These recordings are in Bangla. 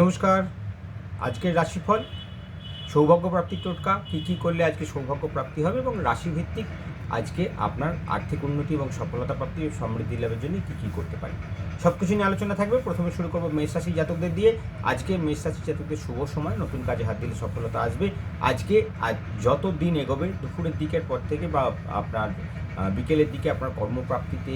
নমস্কার। আজকের রাশিফল সৌভাগ্য প্রাপ্তির টোটকা কী করলে আজকে সৌভাগ্য প্রাপ্তি হবে এবং রাশিভিত্তিক আজকে আপনার আর্থিক উন্নতি এবং সফলতা প্রাপ্তি ও সমৃদ্ধি লাভের জন্য কী করতে পারেন সব কিছু নিয়ে আলোচনা থাকবে। প্রথমে শুরু করবো মেষ রাশি জাতকদের দিয়ে। আজকে মেষ রাশি জাতকদের শুভ সময়, নতুন কাজে হাত দিলে সফলতা আসবে। আজকে যত দিন এগোবে দুপুরের দিকের পর থেকে বা আপনার বিকেলের দিকে আপনার কর্মপ্রাপ্তিতে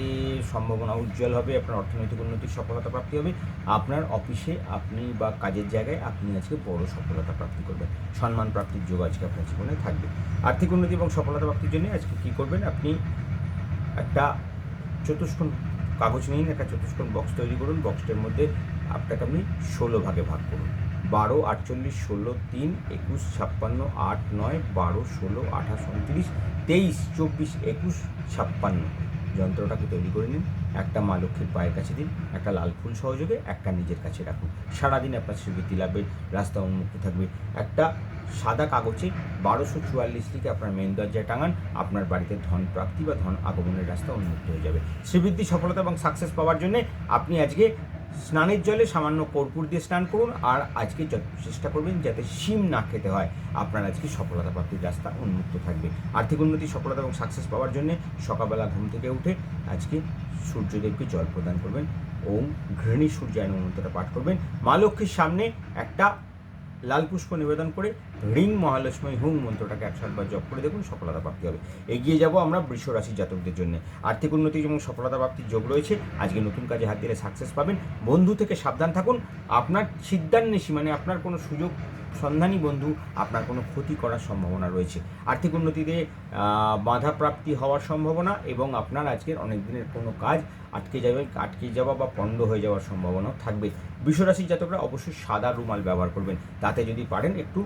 সম্ভাবনা উজ্জ্বল হবে, আপনার অর্থনৈতিক উন্নতির সফলতা প্রাপ্তি হবে। আপনার অফিসে আপনি বা কাজের জায়গায় আপনি আজকে বড় সফলতা প্রাপ্তি করবেন, সম্মান প্রাপ্তির যোগ আজকে আপনার জীবনে থাকবে। আর্থিক উন্নতি এবং সফলতা প্রাপ্তির জন্য আজকে কী করবেন, আপনি একটা চতুষ্কোণ কাগজ নিন, একটা চতুষ্কোণ বক্স তৈরি করুন। বক্সটার মধ্যে আপনাকে আপনি 16 ভাগে ভাগ করুন। 12, 48, 16, 3, 21, 56, 8, 9, 12, 16, 28, 29, 23, 24, 21, 56 যন্ত্রটাকে তৈরি করে নিন। একটা মা লক্ষ্মীর পায়ের কাছে দিন, একটা লাল ফুল সহযোগে একটা নিজের কাছে রাখুন। সারাদিন আপনার শ্রীবৃদ্ধি লাভের রাস্তা উন্মুক্ত থাকবে। একটা সাদা কাগজে 1244 লিখে আপনার মেন দরজায় টাঙান। আপনার বাড়িতে ধন প্রাপ্তি বা ধন আগমনের রাস্তা উন্মুক্ত হয়ে যাবে। শ্রীবৃদ্ধি, সফলতা এবং সাকসেস পাওয়ার জন্য আপনি আজকে স্নানের জলে সামান্য কর্পূর দিয়ে স্নান করুন। আর আজকে চেষ্টা করবেন যাতে শিম না খেতে হয়। আপনার আজকে সফলতা প্রাপ্তির রাস্তা উন্মুক্ত থাকবে। আর্থিক উন্নতি, সফলতা এবং সাকসেস পাওয়ার জন্য সকালবেলা ঘুম থেকে উঠে আজকে সূর্যদেবকে জল প্রদান করবেন। ওম ঘৃণী সূর্যায় নমঃ মন্ত্রটা পাঠ করবেন। মা লক্ষ্মীর সামনে একটা লাল পুষ্প নিবেদন করে রিং মহালক্ষ্মী হুং মন্ত্রটাকে 108 বার জপ করে দেখুন, সফলতা প্রাপ্তি হবে। এগিয়ে যাব আমরা বৃষ রাশির জাতকদের জন্য। আর্থিক উন্নতি এবং সফলতা প্রাপ্তির যোগ রয়েছে। আজকে নতুন কাজে হাত দিলে সাকসেস পাবেন। বন্ধু থেকে সাবধান থাকুন। আপনার সিদ্ধান্বেষী মানে আপনার কোনো সুযোগ সন্ধানী বন্ধু আপনার কোনো ক্ষতি করার সম্ভাবনা রয়েছে। আর্থিক উন্নতিতে বাধা প্রাপ্তি হওয়ার সম্ভাবনা এবং আপনার আজকের অনেক দিনের কোনো কাজ আটকে যাওয়া বা পণ্ড হয়ে যাওয়ার সম্ভাবনাও থাকবে। বৃষরাশির জাতকরা অবশ্যই সাদা রুমাল ব্যবহার করবেন। তাতে যদি পারেন একটু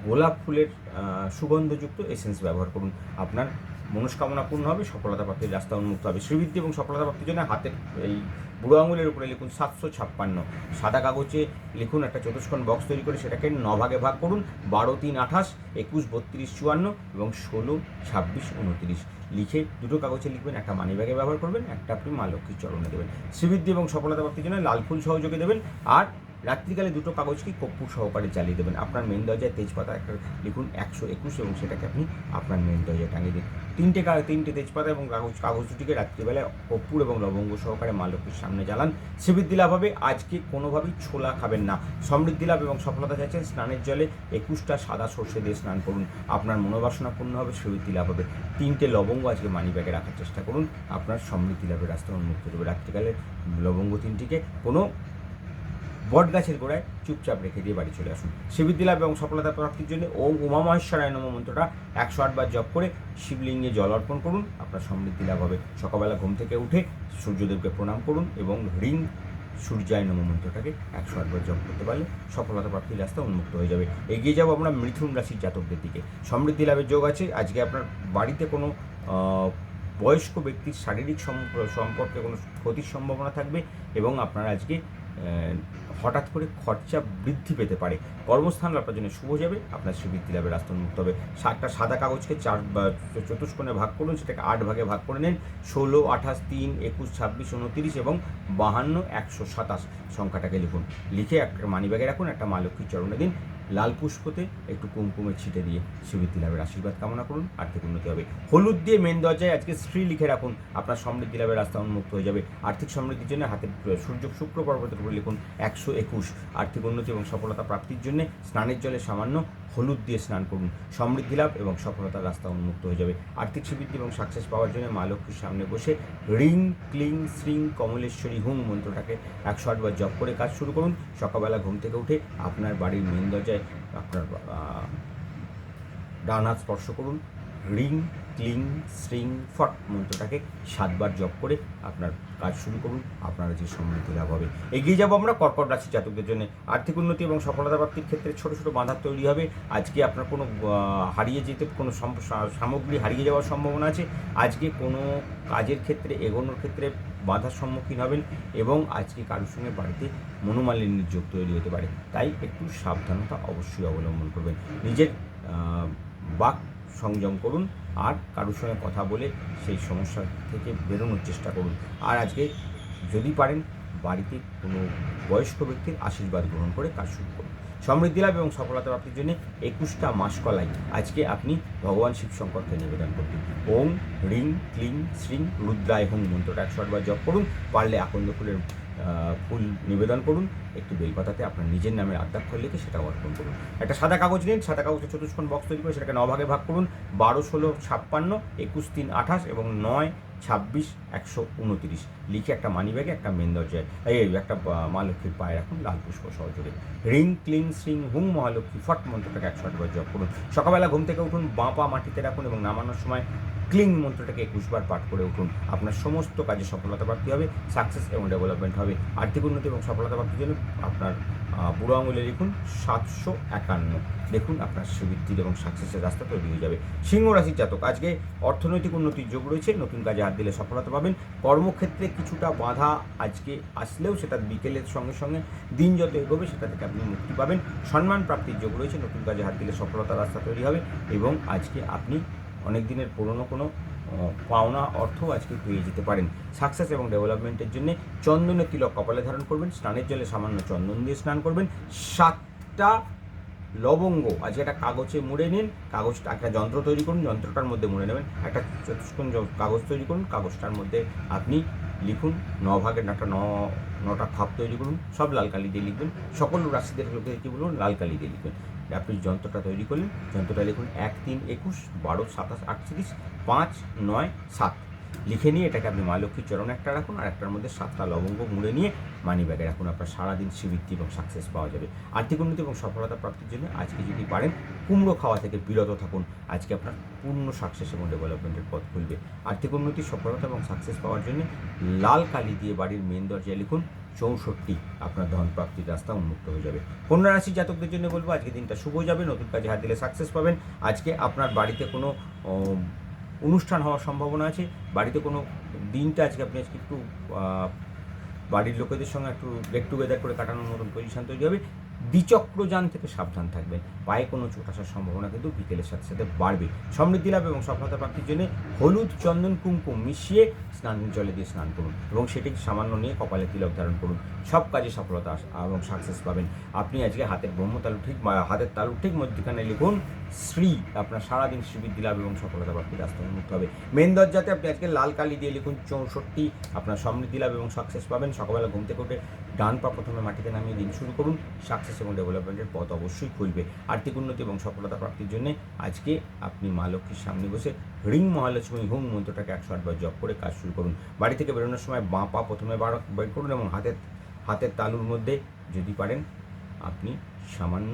গোলাপ ফুলের সুগন্ধযুক্ত এসেন্স ব্যবহার করুন। আপনার মনস্কামনা পূর্ণ হবে, সফলতা প্রাপ্তির রাস্তা উন্মুক্ত হবে। শ্রীবৃদ্ধি এবং সফলতা প্রাপ্তির জন্য হাতের এই বুড়ো আঙুলের উপরে লিখুন 756। সাদা কাগজে লিখুন, একটা চতুষ্কোণ বক্স তৈরি করে সেটাকে 9 ভাগে ভাগ করুন। 12, 3, 28, 21, 32, 54 এবং 16, 26, 29 লিখে দুটো কাগজে লিখবেন। একটা মানি ব্যাগে ব্যবহার করবেন, একটা আপনি মা লক্ষ্মীর চরণে দেবেন। শ্রীবৃদ্ধি এবং সফলতা প্রাপ্তির জন্য লাল ফুল সহযোগে দেবেন। আর রাত্রিকালে দুটো কাগজকে কর্পূর সহকারে জ্বালিয়ে দেবেন। আপনার মেন দরজায় তেজপাতা একটা লিখুন 121 এবং সেটাকে আপনি আপনার মেন দরজায় টাঙিয়ে দিন। তিনটে তেজপাতা এবং কাগজ দুটিকে রাত্রিবেলায় কর্পূর এবং লবঙ্গ সহকারে মা লক্ষ্মীর সামনে জ্বালান। শ্রীবৃদ্ধি লাভ হবে। আজকে কোনোভাবেই ছোলা খাবেন না। সমৃদ্ধি লাভ এবং সফলতা চাইছেন, স্নানের জলে 21টা সাদা সর্ষে দিয়ে স্নান করুন। আপনার মনোবাসনা পূর্ণ হবে, শ্রীবৃদ্ধি লাভ হবে। 3টে লবঙ্গ আজকে মানি ব্যাগে রাখার চেষ্টা করুন। আপনার সমৃদ্ধি লাভের রাস্তা উন্মুক্ত হবে। রাত্রিকালে লবঙ্গ 3টিকে কোনো বট গাছের গোড়ায় চুপচাপ রেখে দিয়ে বাড়ি চলে আসুন। শ্রীবৃদ্ধি লাভ এবং সফলতা প্রাপ্তির জন্য ওম উমা মহেশ্বরায় নমঃ মন্ত্রটা 108 বার জপ করে শিবলিঙ্গে জল অর্পণ করুন। আপনার সমৃদ্ধি লাভ হবে। সকালবেলা ঘুম থেকে উঠে সূর্যদেবকে প্রণাম করুন এবং রিং সূর্যায় নমঃ মন্ত্রটাকে 108 বার জপ করতে পারলে সফলতা প্রাপ্তির রাস্তা উন্মুক্ত হয়ে যাবে। এগিয়ে যাবো আমরা মিথুন রাশির জাতকদের দিকে। সমৃদ্ধি লাভের যোগ আছে। আজকে আপনার বাড়িতে কোনো বয়স্ক ব্যক্তির শারীরিক সম্পর্কে কোনো ক্ষতির সম্ভাবনা থাকবে এবং আপনারা আজকে হঠাৎ করে খরচা বৃদ্ধি পেতে পারে। কর্মস্থান আপনার জন্য শুভ যাবে। আপনার শ্রীবৃদ্ধি লাভের রাস্তা উন্মুক্ত হবে। 7টা সাদা কাগজকে চতুষ্কোণে ভাগ করুন, সেটাকে 8 ভাগে ভাগ করে নেন। 16, 28, 3, 21, 26, 29 এবং 52, 127 সংখ্যাটাকে লিখুন। লিখে একটা মানি ব্যাগে রাখুন, একটা মা লক্ষ্মীর চরণে দিন। লাল পুষ্পতে একটু কুমকুমের ছিটে দিয়ে শ্রীবৃদ্ধি লাভের আশীর্বাদ কামনা করুন। আর্থিক উন্নতি হবে। হলুদ দিয়ে মেন দরজায় আজকে শ্রী লিখে রাখুন। আপনার সমৃদ্ধি লাভের রাস্তা উন্মুক্ত হয়ে যাবে। আর্থিক সমৃদ্ধির জন্য হাতের শুক্র পর্বতের উপরে লিখুন 121। আর্থিক উন্নতি এবং সফলতা প্রাপ্তির জন্য স্নানের জলে সামান্য হলুদ দিয়ে স্নান করুন। সমৃদ্ধি লাভ এবং সফলতার রাস্তা উন্মুক্ত হয়ে যাবে। আর্থিক শ্রীবৃদ্ধি এবং সাকসেস পাওয়ার জন্য মা লক্ষ্মীর সামনে বসে রিং ক্লিং শ্রিং কমলেশ্বরী হুং মন্ত্রটাকে 108 বার জপ করে কাজ শুরু করুন। সকালবেলা ঘুম থেকে উঠে আপনার বাড়ির মেন দরজায় আপনার ডান হাত স্পর্শ করুন। রিং ক্লিং শ্রিং ফট মন্ত্রটাকে 7 বার জপ করে আপনার কাজ শুরু করুন। আপনারা যে সমৃদ্ধি লাভ হবে। এগিয়ে যাবো আমরা কর্কট রাশির জাতকদের জন্য। আর্থিক উন্নতি এবং সফলতা প্রাপ্তির ক্ষেত্রে ছোটো ছোটো বাধা তৈরি হবে। আজকে আপনার কোনো হারিয়ে যেতে কোনো সামগ্রী হারিয়ে যাওয়ার সম্ভাবনা আছে। আজকে কোনো কাজের ক্ষেত্রে এগোনোর ক্ষেত্রে বাধার সম্মুখীন হবেন এবং আজকে কারোর সঙ্গে বাড়িতে মনোমালিন্যের যোগ তৈরি হতে পারে। তাই একটু সাবধানতা অবশ্যই অবলম্বন করবেন। নিজের বাক সংযম করুন আর কারোর সঙ্গে কথা বলে সেই সমস্যা থেকে বেরোনোর চেষ্টা করুন। আর আজকে যদি পারেন বাড়িতে কোনো বয়স্ক ব্যক্তির আশীর্বাদ গ্রহণ করে কাজ শুরু করুন। সমৃদ্ধি লাভ এবং সফলতা প্রাপ্তির জন্য 21টা মাসকলাই আজকে আপনি ভগবান শিব শঙ্করকে নিবেদন করবেন। ওম হ্রিং ক্লিং শ্রিং রুদ্রায় হুম মন্ত্রটা 108 বার জপ করুন। পারলে আকন্দ ফুলের ফুল নিবেদন করুন। একটু বেলপাতাতে আপনার নিজের নামের আদ্যাক্ষর লিখে সেটা অর্পণ করুন। একটা সাদা কাগজ নিন, সাদা কাগজে চতুষ্কোণ বক্স তৈরি করে সেটাকে 9 ভাগে ভাগ করুন। 12, 16, 56, 21, 3, 28 এবং 9, 26, 129 লিখে একটা মানি ব্যাগে একটা মেন দরজায় একটা মা লক্ষ্মীর পায়ে রাখুন লাল পুষ্প সহযোগে। রিং ক্লিং শ্রিং হুং মহালক্ষ্মী ফট মন্ত্রটাকে 108 বার জপ করুন। সকালবেলা ঘুম থেকে উঠুন, বাঁ পা মাটিতে রাখুন এবং নামানোর সময় ক্লিং মন্ত্রটাকে 21 বার পাঠ করে উঠুন। আপনার সমস্ত কাজে সফলতা প্রাপ্তি হবে, সাকসেস এবং ডেভেলপমেন্ট হবে। আর্থিক উন্নতি এবং সফলতা প্রাপ্তির জন্য আপনার বুড়ো আঙুলে লিখুন 751। দেখুন আপনার সুবৃদ্ধির এবং সাকসেসের রাস্তা তৈরি হয়ে যাবে। সিংহ রাশির জাতক, আজকে অর্থনৈতিক উন্নতির যোগ রয়েছে, নতুন কাজে হাত দিলে সফলতা পাবেন। কর্মক্ষেত্রে কিছুটা বাধা আজকে আসলেও সেটা বিকেলের সঙ্গে সঙ্গে দিন যত এগোবে সেটা থেকে আপনি মুক্তি পাবেন। সম্মান প্রাপ্তির যোগ রয়েছে, নতুন কাজে হাত দিলে সফলতার রাস্তা তৈরি হবে এবং আজকে আপনি অনেক দিনের পুরনো কোনো পাওনা অর্থ আজকে পেয়ে যেতে পারেন। সাকসেস এবং ডেভেলপমেন্টের জন্য চন্দনের তিলক কপালে ধারণ করবেন, স্নানের জলে সামান্য চন্দন দিয়ে স্নান করবেন। 7টা লবঙ্গ আজকে একটা কাগজে মুড়ে নিন, কাগজটা একটা যন্ত্র তৈরি করুন, যন্ত্রটার মধ্যে মুড়ে নেবেন। একটা চতুষ্কোণ কাগজ তৈরি করুন, কাগজটার মধ্যে আপনি লিখুন 9 ভাগের 9টা খাপ তৈরি করুন, সব লাল কালি দিয়ে লিখবেন। সকল রাশিদের লোকে কী বলুন, লাল কালি দিয়ে লিখবেন। আপনি যন্ত্রটা তৈরি করলেন, যন্ত্রটা লিখুন 1, 3, 21, 12, 27, 38, 5, 9, 7 লিখে নিয়ে এটাকে আপনি মা লক্ষ্মীর চরণে একটা রাখুন, আর একটার মধ্যে 7টা লবঙ্গ মুড়ে নিয়ে মানি ব্যাগে রাখুন। আপনার সারাদিন শ্রীবৃদ্ধি এবং সাকসেস পাওয়া যাবে। আর্থিক উন্নতি এবং সফলতা প্রাপ্তির জন্য আজকে যদি পারেন কুমড়ো খাওয়া থেকে বিরত থাকুন। আজকে আপনার পূর্ণ সাকসেস এবং ডেভেলপমেন্টের পথ খুলবে। আর্থিক উন্নতি, সফলতা এবং সাকসেস পাওয়ার জন্য লাল কালি দিয়ে বাড়ির মেন দরজায় লিখুন 64। আপনার ধন প্রাপ্তির রাস্তা উন্মুক্ত হয়ে যাবে। কন্যা রাশির জাতকদের জন্য বলবো আজকে দিনটা শুভ যাবে, নতুন কাজে হাত দিলে সাকসেস পাবেন। আজকে আপনার বাড়িতে কোনো অনুষ্ঠান হওয়ার সম্ভাবনা আছে, বাড়িতে কোনো দিনটা আজকে একটু বাড়ির লোকেদের সঙ্গে একটু গেট টুগেদার করে কাটানোর মতন পজিশন তৈরি হবে। দ্বিচক্রযান থেকে সাবধান থাকবেন, পায়ে কোনো চোট আসার সম্ভাবনা কিন্তু বিকেলের সাথে সাথে বাড়বে। সমৃদ্ধি লাভ এবং সফলতা প্রাপ্তির জন্য হলুদ, চন্দন, কুমকুম মিশিয়ে স্নান জলে দিয়ে স্নান করুন এবং সেটিকে সামান্য নিয়ে কপালে তিলক ধারণ করুন। সব কাজে সফলতা এবং সাকসেস পাবেন। আপনি আজকে হাতের ব্রহ্মতালু ঠিক হাতের তালু ঠিক মধ্যখানে লিখুন শ্রী। আপনার সারাদিন শ্রীবৃদ্ধি লাভ এবং সফলতা প্রাপ্তির রাস্তা উন্মুক্ত হবে। মেন দরজাতে আপনি আজকে লাল কালি দিয়ে লিখুন 64। আপনার সমৃদ্ধি লাভ এবং সাকসেস পাবেন। সকালবেলা ঘুম থেকে উঠে ডান পা প্রথমে মাটিতে নামিয়ে দিন শুরু করুন। সাকসেস এবং ডেভেলপমেন্টের পথ অবশ্যই খুলবে। আর্থিক উন্নতি এবং সফলতা প্রাপ্তির জন্য আজকে আপনি মা লক্ষ্মীর সামনে বসে রিং মহালক্ষ্মী হুম মন্ত্রটাকে 108 বার জপ করে কাজ শুরু করুন। বাড়ি থেকে বেরোনোর সময় বাঁ পা প্রথমে বের করুন এবং হাতের তালুর মধ্যে যদি পারেন আপনি সামান্য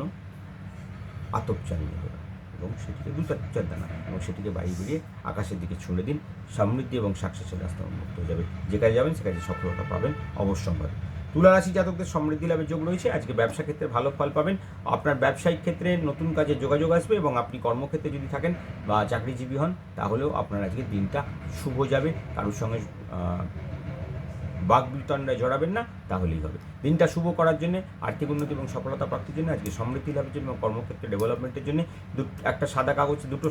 আতপ চালিয়ে দেবেন এবং সেটিকে 2-4 দানা এবং সেটিকে বাইরে বেরিয়ে আকাশের দিকে ছুঁড়ে দিন। সমৃদ্ধি এবং সাকসেসের রাস্তা উন্মুক্ত হয়ে যাবে। যে কাজে যাবেন সে কাজে সফলতা পাবেন অবশ্যম্ভাবী। তুলা রাশি জাতকদের সমৃদ্ধি লাভের যোগ রয়েছে। আজকে ব্যবসা ক্ষেত্রে ভালো ফল পাবেন। আপনার ব্যবসায়িক ক্ষেত্রে নতুন কাজে যোগাযোগ আসবে এবং আপনি কর্মক্ষেত্রে যদি থাকেন বা চাকরিজীবী হন তাহলেও আপনার আজকে দিনটা শুভ যাবে। কারোর সঙ্গে বাগবিতণ্ডায় জড়াবেন না, তাহলেই হবে। দিনটা শুভ করার জন্য, আর্থিক উন্নতি এবং সফলতা প্রাপ্তির জন্য, আজকে সমৃদ্ধি লাভের জন্য, কর্মক্ষেত্রে ডেভেলপমেন্টের জন্য একটা সাদা কাগজে দুটো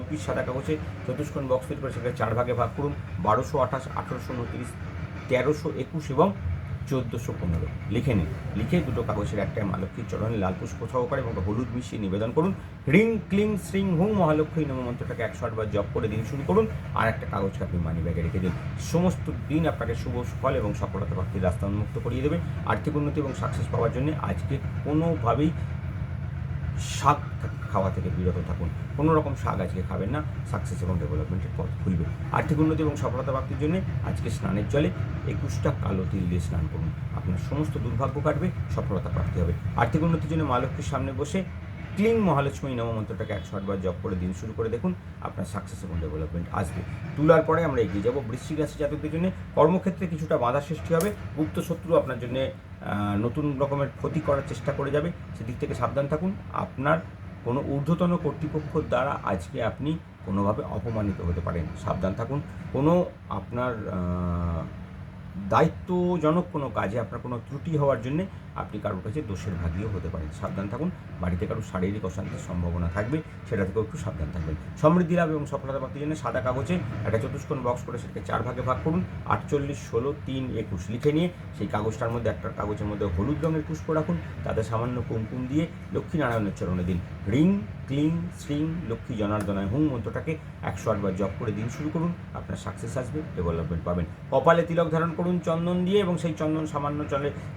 পিস সাদা কাগজে চতুষ্কোণ বক্স তৈরি করে সেটাকে 4 ভাগে ভাগ করুন। 1228, 1829, 1321 এবং 1415 লিখে নিন। লিখে দুটো কাগজের একটাই মা লক্ষ্মীর চরণে লাল পুষ্প সহকারে এবং হলুদ মিশিয়ে নিবেদন করুন। রিং ক্লিং শ্রিং হুং মহালক্ষ্মী নম মন্ত্রটাকে 108 বার জপ করে দিন শুরু করুন। আর একটা কাগজকে আপনি মানি ব্যাগে রেখে দিন। সমস্ত দিন আপনাকে শুভ ফল এবং সফলতা প্রাপ্তির রাস্তা উন্মুক্ত করিয়ে দেবে। আর্থিক উন্নতি এবং সাকসেস পাওয়ার জন্য আজকে কোনোভাবেই শাক খাওয়া থেকে বিরত থাকুন। কোনো রকম শাক আজকে খাবেন না, সাকসেস এবং ডেভেলপমেন্টের পথ খুলবে। আর্থিক উন্নতি এবং সফলতা প্রাপ্তির জন্য আজকে স্নানের জলে 21টা কালো তিল দিয়ে স্নান করুন। আপনার সমস্ত দুর্ভাগ্য কাটবে, সফলতা প্রাপ্তি হবে। আর্থিক উন্নতির জন্য মা লক্ষ্মীর সামনে বসে ক্লিং মহালক্ষ্মী নম মন্ত্রটাকে 108 বার জপ করে দিন শুরু করে দেখুন, আপনার সাকসেস এবং ডেভেলপমেন্ট আসবে। তুলার পরে আমরা এগিয়ে যাব বৃশ্চিক রাশি জাতকদের জন্য। কর্মক্ষেত্রে কিছুটা বাধা সৃষ্টি হবে। গুপ্ত শত্রু আপনার জন্য নতুন রকমের ক্ষতি করার চেষ্টা করে যাবে, সেদিক থেকে সাবধান থাকুন। আপনার কোনো ঊর্ধ্বতন কর্তৃপক্ষর দ্বারা আজকে আপনি কোনোভাবে অপমানিত হতে পারেন, সাবধান থাকুন। কোনো আপনার দায়িত্বজনক কোনো কাজে আপনার কোনো ত্রুটি হওয়ার জন্যে আপনি কারোর কাছে দোষের ভাগীও হতে পারেন। সাবধান থাকুন। বাড়িতে কারোর শারীরিক অশান্তির সম্ভাবনা থাকবে, সেটা থেকেও একটু সাবধান থাকবেন। সমৃদ্ধি লাভ এবং সফলতা প্রাপ্তির জন্য সাদা কাগজে একটা চতুষ্কোণ বক্স করে সেটাকে 4 ভাগে ভাগ করুন। 48, 16, 3, 21 লিখে নিয়ে সেই কাগজটার মধ্যে একটা কাগজের মধ্যে হলুদ রঙের পুষ্প রাখুন, তাতে সামান্য কুমকুম দিয়ে লক্ষ্মীনারায়ণের চরণে দিন। রিং ক্লিং শ্রিং লক্ষ্মী জনার্দনায় হুম মন্ত্রটাকে 108 বার জপ করে দিন শুরু করুন। আপনার সাকসেস আসবে, ডেভেলপমেন্ট পাবেন। কপালে তিলক ধারণ করুন চন্দন দিয়ে, এবং সেই চন্দন সামান্য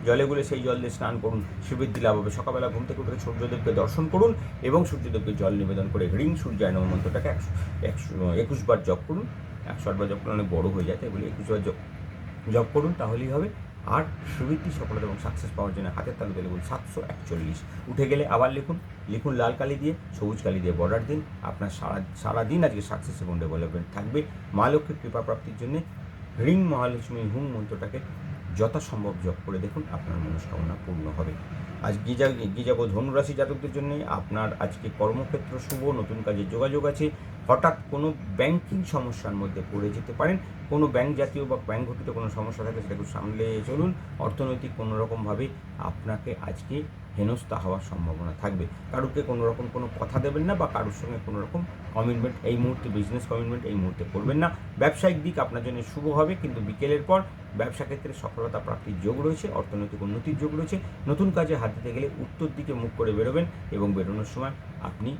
জলে গুলে সেই জল দিয়ে স্নান করুন। শিবৃদ্ধি লাভ হবে। সকালবেলা ঘুম থেকে উঠে সূর্যদেবকে দর্শন করুন এবং সূর্যদেবকে জল নিবেদন করে রিং সূর্যায় নমঃ মন্ত্রটাকে 21 বার জপ করুন। 108 বার জপ করলে অনেক বড় হয়ে যায়, তাই বলে 21 বার জপ করুন, তাহলেই হবে। আর সুবৃদ্ধি সফলতা এবং সাকসেস পাওয়ার জন্য হাতের তালুতে লিখুন 741। উঠে গেলে আবার লিখুন লাল কালি দিয়ে, সবুজ কালি দিয়ে বর্ডার দিন। আপনার সারাদিন আজকে সাকসেস এবং ডেভেলপমেন্ট থাকবে। মা লক্ষ্মীর কৃপা প্রাপ্তির জন্য রিং মহালক্ষ্মী হুম মন্ত্রটাকে যথাসম্ভব জপ করে দেখুন, আপনার মনস্কামনা পূর্ণ হবে। আজ যাব ধনুরাশি জাতকদের জন্য আপনার আজকে কর্মক্ষেত্র শুভ, নতুন কাজে যোগাযোগ আছে। হঠাৎ কোনো ব্যাংকিং সমস্যার মধ্যে পড়ে যেতে পারেন। কোনো ব্যাংক জাতীয় বা ব্যাংক ঘটিত কোনো সমস্যা থাকে সেটাকে সামলে চলুন। অর্থনৈতিক কোনো রকমভাবে আপনাকে আজকে হেনস্থা হওয়ার সম্ভাবনা থাকবে। কারুকে কোনো রকম কোনো কথা দেবেন না, বা কারোর সঙ্গে কোনো রকম কমিটমেন্ট এই মুহূর্তে, বিজনেস কমিটমেন্ট এই মুহূর্তে করবেন না। ব্যবসায়িক দিক আপনার জন্য শুভ হবে, কিন্তু বিকেলের পর ব্যবসা ক্ষেত্রে সফলতা প্রাপ্তির যোগ রয়েছে, অর্থনৈতিক উন্নতির যোগ রয়েছে। নতুন কাজে হাত দিতে গেলে উত্তর দিকে মুখ করে বেরোবেন, এবং বেরোনোর সময় আপনি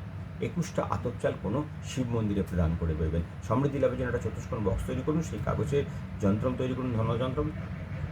21টা আতপ চাল কোনো শিব মন্দিরে প্রদান করে বেরোবেন। সমৃদ্ধি লাভের জন্য একটা চতুষ্কোণ বক্স তৈরি করুন, সেই কাগজের যন্ত্রম তৈরি করুন, ধনযন্ত্রম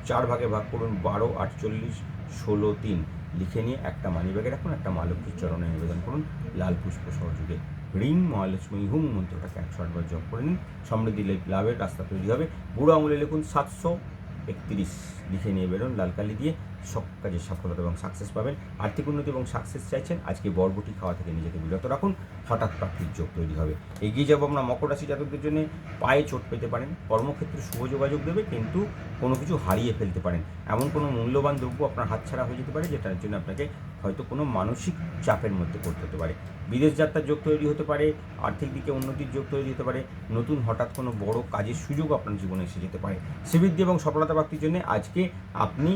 4 ভাগে ভাগ করুন। 12, 48, 16, 3 লিখে নিয়ে একটা মানিব্যাগে রাখুন, একটা মা লক্ষ্মীর চরণে নিবেদন করুন লাল পুষ্প সহযোগে। রিং মহালক্ষ্মী হুম মন্ত্রটাকে 108 বার জপ করে নিন। সমৃদ্ধি লাভের রাস্তা তৈরি হবে। বুড়ো আঙুলে লিখুন 731 লিখে নিয়ে বেরোন লাল কালি দিয়ে। সব কাজে সফলতা এবং সাকসেস পাবেন। আর্থিক উন্নতি এবং সাকসেস চাইছেন, আজকে বরবটি খাওয়া থেকে নিজেকে বিরত রাখুন। হঠাৎ প্রাপ্তির যোগ তৈরি হবে। এগিয়ে যাবো আমরা মকর রাশি জাতকদের জন্য। পায়ে চোট পেতে পারেন, কর্মক্ষেত্রে শুভ যোগাযোগ দেবে, কিন্তু কোনো কিছু হারিয়ে ফেলতে পারেন। এমন কোনো মূল্যবান দ্রব্য আপনার হাতছাড়া হয়ে যেতে পারে, যেটার জন্য আপনাকে হয়তো কোনো মানসিক চাপের মধ্যে পড়তে হতে পারে। বিদেশ যাত্রার যোগ তৈরি হতে পারে, আর্থিক দিকে উন্নতির যোগ তৈরি হতে পারে, নতুন হঠাৎ কোনো বড় কাজের সুযোগ আপনার জীবনে এসে যেতে পারে। শ্রীবৃদ্ধি এবং সফলতা প্রাপ্তির জন্য আজকে আপনি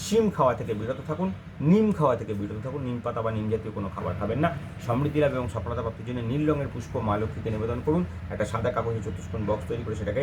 শিম খাওয়া থেকে বিরত থাকুন, নিম খাওয়া থেকে বিরত থাকুন। নিম পাতা বা নিম জাতীয় কোনো খাবার খাবেন না। সমৃদ্ধি লাভ এবং সফলতা প্রাপ্তির জন্য নীল রঙের পুষ্প মা লক্ষ্মীকে নিবেদন করুন। একটা সাদা কাগজে চতুষ্কোণ বক্স তৈরি করে সেটাকে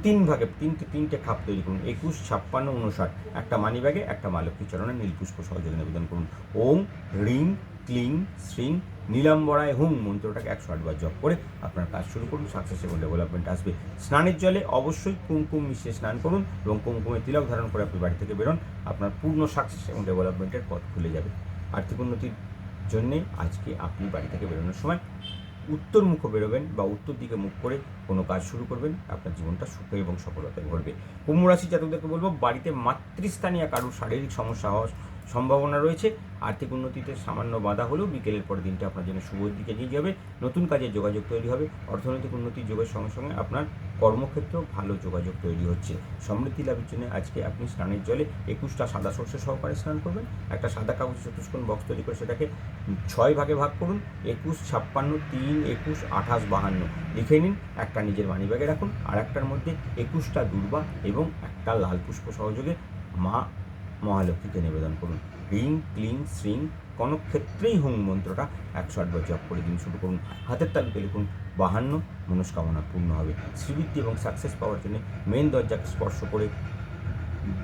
3 ভাগে তিনটে খাপ তৈরি করুন। 21, 56, 59 একটা মানি ব্যাগে, একটা মা লক্ষ্মীর চরণে নীল পুষ্প সহযোগে নিবেদন করুন। ওম রিং ক্লিং শ্রিং নীলাম্বরায় হুম মন্ত্রটাকে 108 বার জপ করে আপনার কাজ শুরু করুন। সাকসেস এবং ডেভেলপমেন্ট আসবে। স্নানের জলে অবশ্যই কুমকুম মিশিয়ে স্নান করুন, এবং কুমকুমে তিলক ধারণ করে আপনি বাড়ি থেকে বেরোন। আপনার পূর্ণ সাকসেস এবং ডেভেলপমেন্টের পথ খুলে যাবে। আর্থিক উন্নতির জন্যে আজকে আপনি বাড়ি থেকে বেরোনোর সময় উত্তর মুখে বেরোবেন, বা উত্তর দিকে মুখ করে কোনো কাজ শুরু করবেন। আপনার জীবনটা সুখে এবং সফলতায় ভরবে। কুম্ভ রাশি জাতকদেরকে বলবো, বাড়িতে মাতৃস্থানীয় কারোর শারীরিক সমস্যা হওয়ার সম্ভাবনা রয়েছে। আর্থিক উন্নতিতে সামান্য বাধা হলেও বিকেলের পর দিনটা আপনার জন্য শুভ দিকে এগিয়ে যাবে। নতুন কাজের যোগাযোগ তৈরি হবে। অর্থনৈতিক উন্নতির যোগের সঙ্গে সঙ্গে আপনার কর্মক্ষেত্রেও ভালো যোগাযোগ তৈরি হচ্ছে। সমৃদ্ধি লাভের জন্য আজকে আপনি স্নানের জলে 21টা সাদা সর্ষে সহকারে স্নান করবেন। একটা সাদা কাগজ চতুষ্কোণ বক্স তৈরি করে সেটাকে 6 ভাগে ভাগ করুন। 21, 56, 3, 21, 28, 52 লিখে নিন। একটা নিজের মানিব্যাগে রাখুন, আর একটার মধ্যে 21টা দুর্বা এবং একটা লাল পুষ্প সহযোগে মা মহালক্ষ্মীকে নিবেদন করুন। রিং ক্লিং শ্রিং কোনো ক্ষেত্রেই হুম মন্ত্রটা 108 বার জপ করে দিন শুরু করুন। হাতের তালুতে লিখুন 52, মনস্কামনা পূর্ণ হবে। শ্রীবৃদ্ধি এবং সাকসেস পাওয়ার জন্য মেন দরজাকে স্পর্শ করে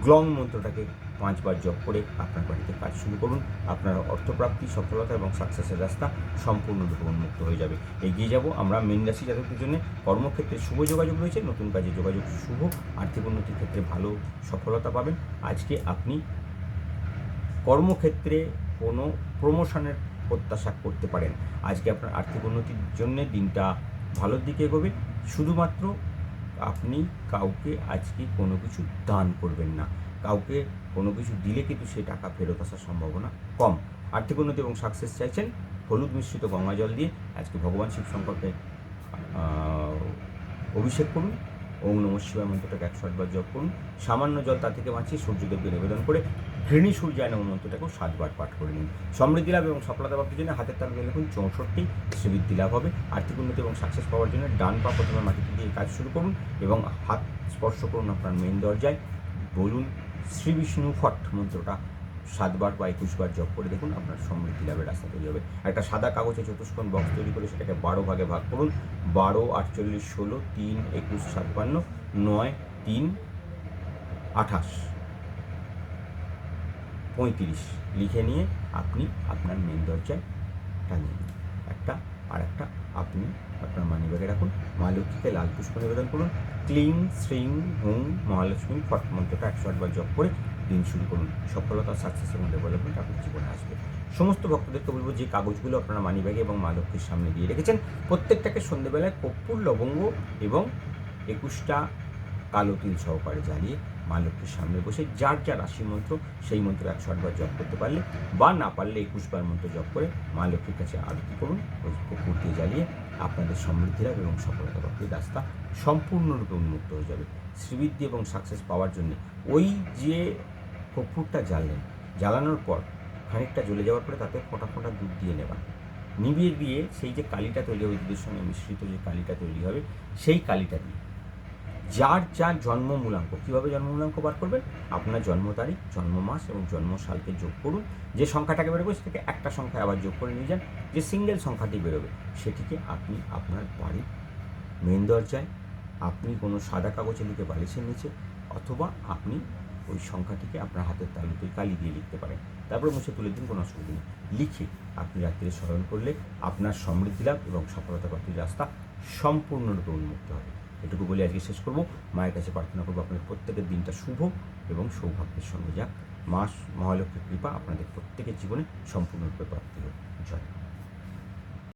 গ্লং মন্ত্রটাকে 5 বার জপ করে আপনার বাড়িতে কাজ শুরু করুন। আপনার অর্থপ্রাপ্তি, সফলতা এবং সাকসেসের রাস্তা সম্পূর্ণরূপে উন্মুক্ত হয়ে যাবে। এগিয়ে যাব আমরা মীন রাশি জাতকদের জন্য। কর্মক্ষেত্রে শুভ যোগাযোগ রয়েছে, নতুন কাজে যোগাযোগ শুভ। আর্থিক উন্নতির ক্ষেত্রে ভালো সফলতা পাবেন। আজকে আপনি কর্মক্ষেত্রে কোনো প্রমোশনের প্রত্যাশা করতে পারেন। আজকে আপনার আর্থিক উন্নতির জন্য দিনটা ভালোর দিকে এগোবে। শুধুমাত্র আপনি কাউকে আজকে কোনো কিছু দান করবেন না। কাউকে কোনো কিছু দিলে কিন্তু সেই টাকা ফেরত আসার সম্ভাবনা কম। আর্থিক উন্নতি এবং সাকসেস চাইছেন, হলুদ মিশ্রিত গঙ্গা জল দিয়ে আজকে ভগবান শিব শঙ্করকে অভিষেক করুন। ওম নমঃ শিবায় মন্ত্রটাকে 108 বার জপ করুন। সামান্য জল তা থেকে বাঁচিয়ে সূর্যদেবকে নিবেদন করে ঘৃণী সূর্যায় নমঃ মন্ত্রটাকেও 7 বার পাঠ করে নিন। সমৃদ্ধি লাভ এবং সফলতা প্রাপ্তির জন্য হাতের তালুতে লিখুন 64, শ্রীবৃদ্ধি লাভ হবে। আর্থিক উন্নতি এবং সাকসেস পাওয়ার জন্য ডান পা প্রথমে মাটিতে দিয়ে কাজ শুরু করুন, এবং হাত স্পর্শ করুন আপনার মেন দরজায়। বলুন শ্রী বিষ্ণু ফট মন্ত্রটা 7 বার বা 21 বার জপ করে দেখুন, আপনার সমৃদ্ধি লাভের রাস্তা তৈরি হবে। একটা সাদা কাগজে চতুষ্কোণ বক্স তৈরি করে সেটাকে 12 ভাগে ভাগ করুন। 12, 48, 16, 3, 21, 56, 9, 3, 28, 35 লিখে নিয়ে আপনি আপনার মেন দরজায় টাঙিয়ে দিন একটা। আর একটা আপনি আপনার মানিব্যাগে রাখুন। মা লক্ষ্মীকে লাল পুষ্প নিবেদন করুন। ক্লিং শ্রিং হুম মহালক্ষ্মী ফট মন্ত্রটা 108 বার জপ করে দিন শুরু করুন। সফলতা, সাকসেস এবং ডেভেলপমেন্ট আপনার জীবনে আসবে। সমস্ত ভক্তদেরকে বলবো, যে কাগজগুলো আপনারা মানিব্যাগে এবং মা লক্ষ্মীর সামনে দিয়ে রেখেছেন, প্রত্যেকটাকে সন্ধ্যেবেলায় কর্পূর, লবঙ্গ এবং 21টা কালো তিল সহকারে জ্বালিয়ে মা লক্ষ্মীর সামনে বসে যার যা রাশি মন্ত্র সেই মন্ত্র 108 বার জপ করতে পারলে, বা না পারলে 21 বার মন্ত্র জপ করে মা লক্ষ্মীর কাছে আরতি করুন। ওই কর্পূর দিয়ে জ্বালিয়ে আপনাদের সমৃদ্ধি লাভ এবং সফলতা প্রাপ্তির রাস্তা সম্পূর্ণরূপে উন্মুক্ত হয়ে যাবে। শ্রীবৃদ্ধি এবং সাকসেস পাওয়ার জন্য ওই যে কর্পূরটা জ্বাললেন, জ্বালানোর পর খানিকটা জ্বলে যাওয়ার পরে তাতে ফোঁটা ফোঁটা দুধ দিয়ে নেবা, নিভিয়ে দিয়ে সেই যে কালিটা তৈরি হবে, দুধের সঙ্গে মিশ্রিত যে কালিটা তৈরি হবে, সেই কালিটা দিয়ে যার যার জন্ম মূলাঙ্ক, কীভাবে জন্ম মূলাঙ্ক বার করবেন, আপনার জন্ম তারিখ, জন্ম মাস এবং জন্ম সালকে যোগ করুন। যে সংখ্যাটাকে বেরোবে সেটাকে একটা সংখ্যায় আবার যোগ করে নিয়ে যান। যে সিঙ্গেল সংখ্যাটি বেরোবে সেটিকে আপনি আপনার বাড়ির মেন দরজায়, আপনি কোনো সাদা কাগজে লিখে বালিশের নিচে, অথবা আপনি ওই সংখ্যাটিকে আপনার হাতের তালুতে কালি দিয়ে লিখতে পারেন। তারপর মুছে তুলে দিন, কোনো অসুবিধা নেই। লিখে আপনি রাত্রে স্মরণ করলে আপনার সমৃদ্ধি লাভ এবং সফলতা প্রাপ্তির রাস্তা সম্পূর্ণরূপে উন্মুক্ত হবে। এটুকু বলে আজকে শেষ করব। মায়ের কাছে প্রার্থনা করবো আপনাদের প্রত্যেকের দিনটা শুভ এবং সৌভাগ্যের সঙ্গে যাক। মা মহালক্ষ্মীর কৃপা আপনাদের প্রত্যেকের জীবনে সম্পূর্ণরূপে প্রাপ্তি হোক। জয়।